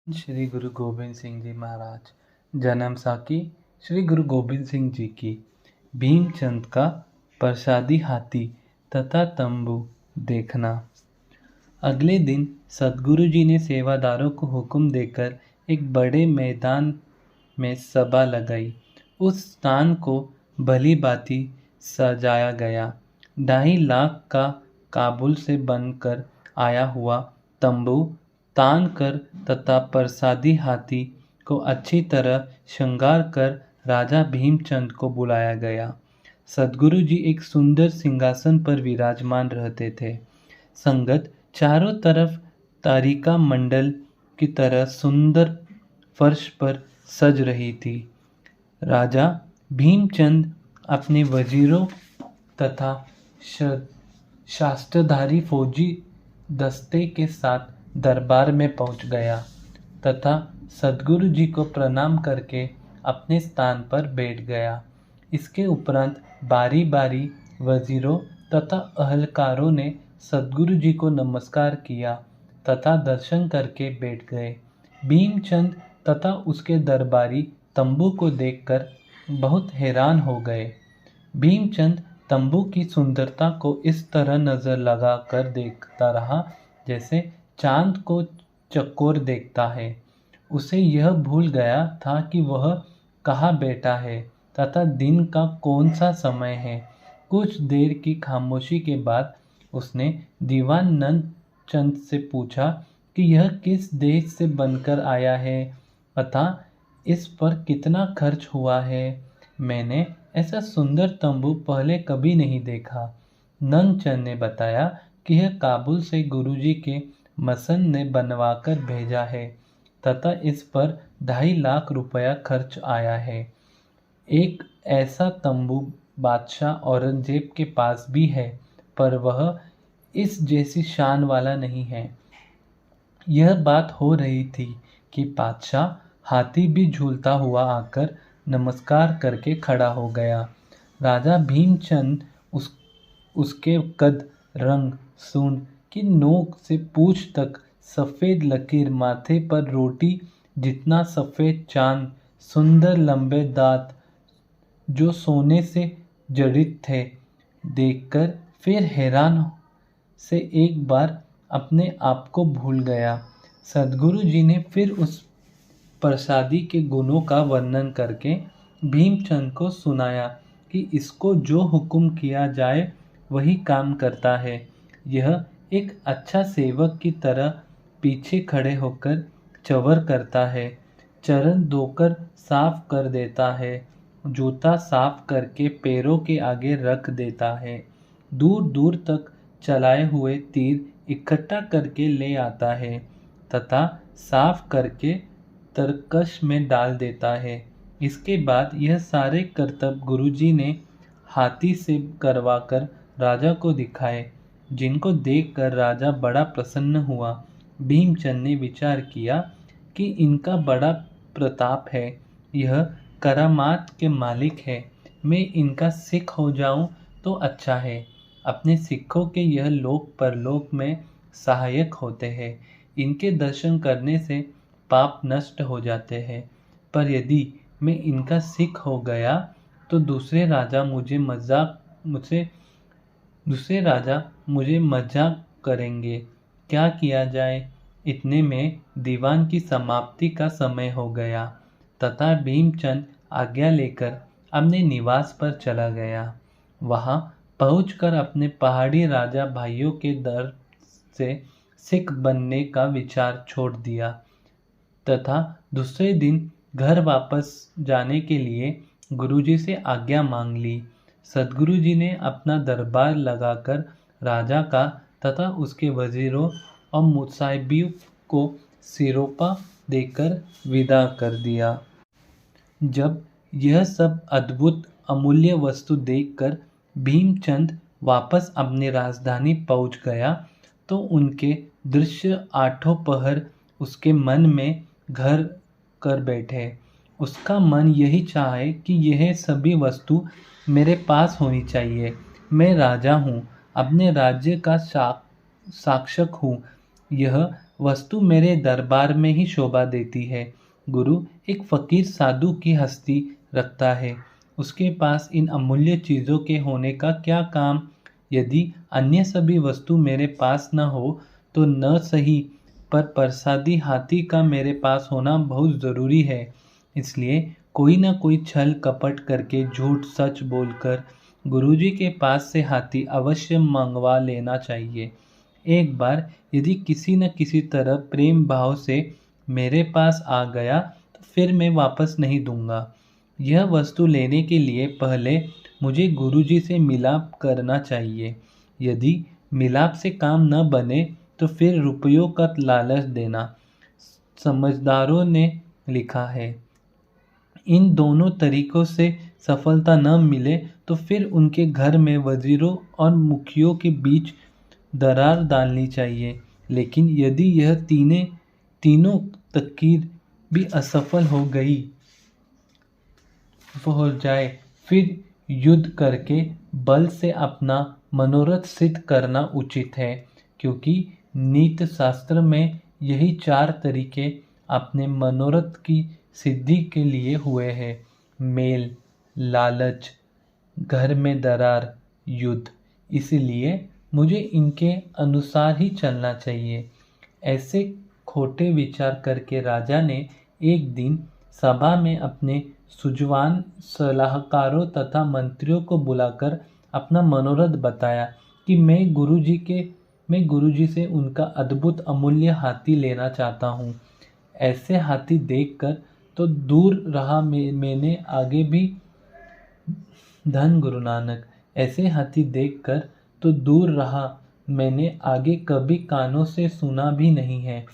श्री गुरु गोबिंद सिंह जी महाराज। जन्म साखी श्री गुरु गोबिंद सिंह जी की। भीमचंद का प्रसादी हाथी तथा तंबू देखना। अगले दिन सदगुरु जी ने सेवादारों को हुक्म देकर एक बड़े मैदान में सभा लगाई। उस स्थान को भली भांति सजाया गया। 2.5 लाख का काबुल से बनकर आया हुआ तंबू तान कर तथा प्रसादी हाथी को अच्छी तरह श्रृंगार कर राजा भीमचंद को बुलाया गया। सदगुरु जी एक सुंदर सिंहासन पर विराजमान रहते थे। संगत चारों तरफ तारिका मंडल की तरह सुंदर फर्श पर सज रही थी। राजा भीमचंद अपने वजीरों तथा शास्त्रधारी फौजी दस्ते के साथ दरबार में पहुंच गया तथा सदगुरु जी को प्रणाम करके अपने स्थान पर बैठ गया। इसके उपरांत बारी बारी वजीरों तथा अहलकारों ने सदगुरु जी को नमस्कार किया तथा दर्शन करके बैठ गए। भीमचंद तथा उसके दरबारी तंबू को देखकर बहुत हैरान हो गए। भीमचंद तंबू की सुंदरता को इस तरह नजर लगा कर देखता रहा जैसे चांद को चकोर देखता है। उसे यह भूल गया था कि वह कहाँ बैठा है तथा दिन का कौन सा समय है। कुछ देर की खामोशी के बाद उसने दीवान नंद चंद से पूछा कि यह किस देश से बनकर आया है तथा इस पर कितना खर्च हुआ है। मैंने ऐसा सुंदर तंबू पहले कभी नहीं देखा। नंदचंद ने बताया कि यह काबुल से गुरुजी के मसन ने बनवाकर भेजा है तथा इस पर 2.5 लाख रुपया खर्च आया है। एक ऐसा तंबू बादशाह औरंगजेब के पास भी है, पर वह इस जैसी शान वाला नहीं है। यह बात हो रही थी कि बादशाह हाथी भी झूलता हुआ आकर नमस्कार करके खड़ा हो गया। राजा भीमचंद उसके कद, रंग, सूंड की नोक से पूंछ तक सफ़ेद लकीर, माथे पर रोटी जितना सफ़ेद चांद, सुंदर लंबे दांत जो सोने से जड़ित थे देखकर फिर हैरान से एक बार अपने आप को भूल गया। सदगुरु जी ने फिर उस प्रसादी के गुणों का वर्णन करके भीमचंद को सुनाया कि इसको जो हुक्म किया जाए वही काम करता है। यह एक अच्छा सेवक की तरह पीछे खड़े होकर चवर करता है, चरण धोकर साफ कर देता है, जूता साफ करके पैरों के आगे रख देता है, दूर दूर तक चलाए हुए तीर इकट्ठा करके ले आता है तथा साफ करके तरकश में डाल देता है। इसके बाद यह सारे करतब गुरुजी ने हाथी से करवाकर राजा को दिखाए, जिनको देखकर राजा बड़ा प्रसन्न हुआ। भीमचंद ने विचार किया कि इनका बड़ा प्रताप है, यह करामात के मालिक है, मैं इनका सिख हो जाऊं तो अच्छा है। अपने सिखों के यह लोक परलोक में सहायक होते हैं। इनके दर्शन करने से पाप नष्ट हो जाते हैं, पर यदि मैं इनका सिख हो गया तो दूसरे राजा मुझे मजाक करेंगे। क्या किया जाए। इतने में दीवान की समाप्ति का समय हो गया तथा भीमचंद आज्ञा लेकर अपने निवास पर चला गया। वहां पहुंचकर अपने पहाड़ी राजा भाइयों के डर से सिख बनने का विचार छोड़ दिया तथा दूसरे दिन घर वापस जाने के लिए गुरुजी से आज्ञा मांग ली। सदगुरु जी ने अपना दरबार लगाकर राजा का तथा उसके वजीरों और मुसाहिबियों को सिरोपा देकर विदा कर दिया। जब यह सब अद्भुत अमूल्य वस्तु देखकर भीमचंद वापस अपनी राजधानी पहुंच गया तो उनके दृश्य आठों पहर उसके मन में घर कर बैठे। उसका मन यही चाहे कि यह सभी वस्तु मेरे पास होनी चाहिए। मैं राजा हूँ, अपने राज्य का शासक हूँ। यह वस्तु मेरे दरबार में ही शोभा देती है। गुरु एक फकीर साधु की हस्ती रखता है, उसके पास इन अमूल्य चीज़ों के होने का क्या काम। यदि अन्य सभी वस्तु मेरे पास न हो तो न सही, पर प्रसादी हाथी का मेरे पास होना बहुत ज़रूरी है। इसलिए कोई न कोई छल कपट करके झूठ सच बोलकर गुरुजी के पास से हाथी अवश्य मंगवा लेना चाहिए। एक बार यदि किसी न किसी तरह प्रेम भाव से मेरे पास आ गया तो फिर मैं वापस नहीं दूंगा। यह वस्तु लेने के लिए पहले मुझे गुरुजी से मिलाप करना चाहिए। यदि मिलाप से काम न बने तो फिर रुपयों का लालच देना। समझदारों ने लिखा है, इन दोनों तरीकों से सफलता न मिले तो फिर उनके घर में वजीरों और मुखियों के बीच दरार डालनी चाहिए। लेकिन यदि यह तीनों तकीर भी असफल हो जाए, फिर युद्ध करके बल से अपना मनोरथ सिद्ध करना उचित है, क्योंकि नीति शास्त्र में यही 4 तरीके अपने मनोरथ की सिद्धि के लिए हुए हैं: मेल, लालच, घर में दरार, युद्ध। इसलिए मुझे इनके अनुसार ही चलना चाहिए। ऐसे खोटे विचार करके राजा ने एक दिन सभा में अपने सुजवान सलाहकारों तथा मंत्रियों को बुलाकर अपना मनोरथ बताया कि मैं गुरुजी से उनका अद्भुत अमूल्य हाथी लेना चाहता हूँ। ऐसे हाथी देखकर तो दूर रहा मैंने आगे भी धन गुरु नानक, ऐसे हाथी देखकर तो दूर रहा मैंने आगे कभी कानों से सुना भी नहीं है।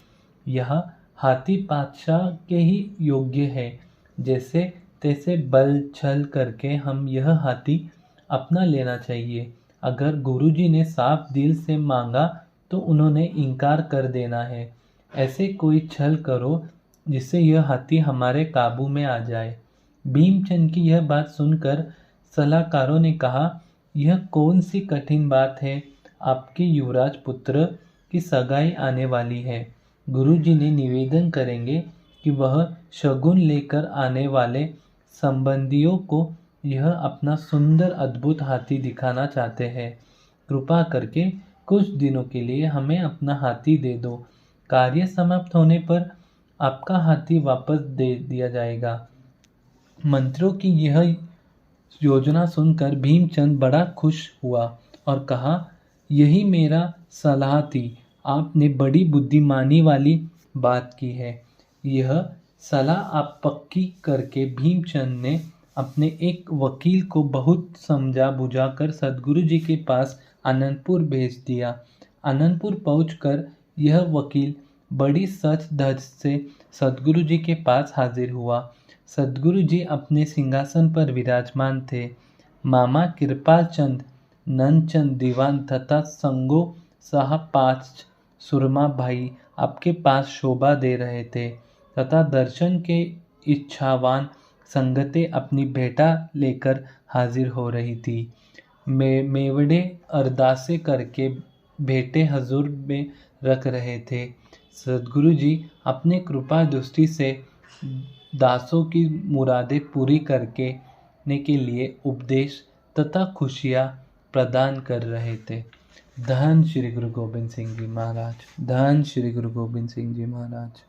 यह हाथी बादशाह के ही योग्य है। जैसे तैसे बल छल करके हम यह हाथी अपना लेना चाहिए। अगर गुरुजी ने साफ दिल से मांगा तो उन्होंने इनकार कर देना है। ऐसे कोई छल करो जिससे यह हाथी हमारे काबू में आ जाए। भीमचंद की यह बात सुनकर सलाहकारों ने कहा, यह कौन सी कठिन बात है। आपके युवराज पुत्र की सगाई आने वाली है। गुरुजी ने निवेदन करेंगे कि वह शगुन लेकर आने वाले संबंधियों को यह अपना सुंदर अद्भुत हाथी दिखाना चाहते हैं। कृपा करके कुछ दिनों के लिए हमें अपना हाथी दे दो। कार्य समाप्त होने पर आपका हाथी वापस दे दिया जाएगा। मंत्रियों की यह योजना सुनकर भीमचंद बड़ा खुश हुआ और कहा, यही मेरा सलाह थी। आपने बड़ी बुद्धिमानी वाली बात की है। यह सलाह आप पक्की करके भीमचंद ने अपने एक वकील को बहुत समझा बुझाकर सद्गुरु जी के पास आनंदपुर भेज दिया। आनंदपुर पहुंचकर यह वकील बड़ी सच धज से सद्गुरु जी के पास हाजिर हुआ। सद्गुरु जी अपने सिंहासन पर विराजमान थे। मामा कृपाल चंद, नंदचंद दीवान तथा संगो साहब 5 सुरमा भाई आपके पास शोभा दे रहे थे तथा दर्शन के इच्छावान संगतें अपनी भेंटा लेकर हाजिर हो रही थी। मेवड़े अरदासे करके भेंटे हजूर में रख रहे थे। सद्गुरु जी अपने कृपा दृष्टि से दासों की मुरादें पूरी करने के लिए उपदेश तथा खुशियाँ प्रदान कर रहे थे। धन श्री गुरु गोबिंद सिंह जी महाराज। धन श्री गुरु गोबिंद सिंह जी महाराज।